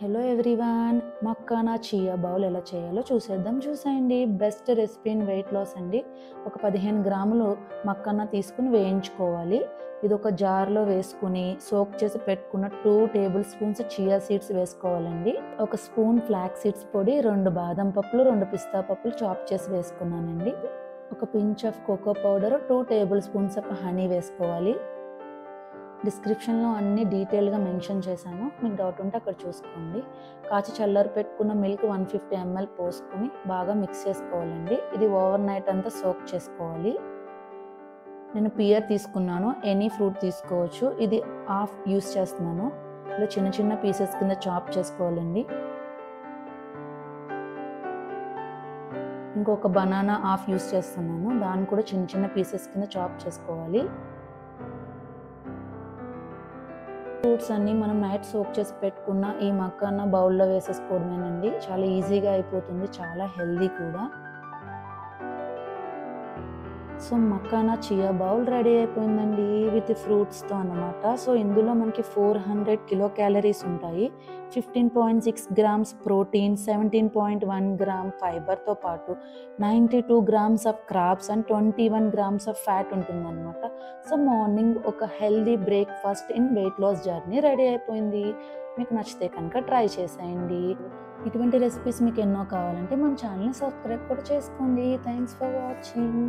Hello everyone, makhana chia bowl ఎలా చేయాలో చూసేయండి. Best recipe in weight loss అండి. ఒక 15 గ్రాములు మక్కానా తీసుకుని వేయించుకోవాలి. ఇది ఒక జార్లో వేసుకుని సోక్ చేసి పెట్టుకున్న 2 టేబుల్ స్పూన్స్ చియా సీడ్స్ వేసుకోవాలండి. ఒక స్పూన్ ఫ్లాక్ సీడ్స్ పొడి, 2 బాదం పప్పులు, 2 పిస్తా పప్పులు చాప్ చేసి వేసుకున్నానండి. ఒక pinch of cocoa powder, 2 tablespoons of honey వేసుకోవాలి. డిస్క్రిప్షన్లో అన్ని డీటెయిల్గా మెన్షన్ చేశాను, మీకు డౌట్ ఉంటే అక్కడ చూసుకోండి. కాచి చల్లారి పెట్టుకున్న మిల్క్ 150 ml పోసుకొని బాగా మిక్స్ చేసుకోవాలండి. ఇది ఓవర్ నైట్ అంతా సోక్ చేసుకోవాలి. నేను పియర్ తీసుకున్నాను, ఎనీ ఫ్రూట్ తీసుకోవచ్చు. ఇది హాఫ్ యూస్ చేస్తున్నాను. ఇలా చిన్న చిన్న పీసెస్ కింద చాప్ చేసుకోవాలండి. ఇంకొక బనానా హాఫ్ యూస్ చేస్తున్నాను, దాన్ని కూడా చిన్న చిన్న పీసెస్ కింద చాప్ చేసుకోవాలి. ఫ్రూట్స్ అన్నీ మనం నైట్ సోక్ చేసి పెట్టుకున్న ఈ మక్కానా బౌల్లో వేసేసుకోవడమేనండి. చాలా ఈజీగా అయిపోతుంది, చాలా హెల్దీ కూడా. So makhana chia bowl ready అయిపోయిందండి, విత్ ఫ్రూట్స్తో అన్నమాట. సో ఇందులో మనకి 400 కిలో క్యాలరీస్ ఉంటాయి, 15.6 గ్రామ్స్ ప్రోటీన్, 17.1 గ్రామ్ ఫైబర్తో పాటు 92 grams of carbs and 21 grams of fat ఉంటుందన్నమాట. సో మార్నింగ్ ఒక healthy breakfast in weight loss journey ready అయిపోయింది. మీకు నచ్చితే కనుక ట్రై చేసేయండి. ఇటువంటి రెసిపీస్ మీకు ఎన్నో కావాలంటే మన ఛానల్ని సబ్స్క్రైబ్ కూడా చేసుకోండి. Thanks for watching.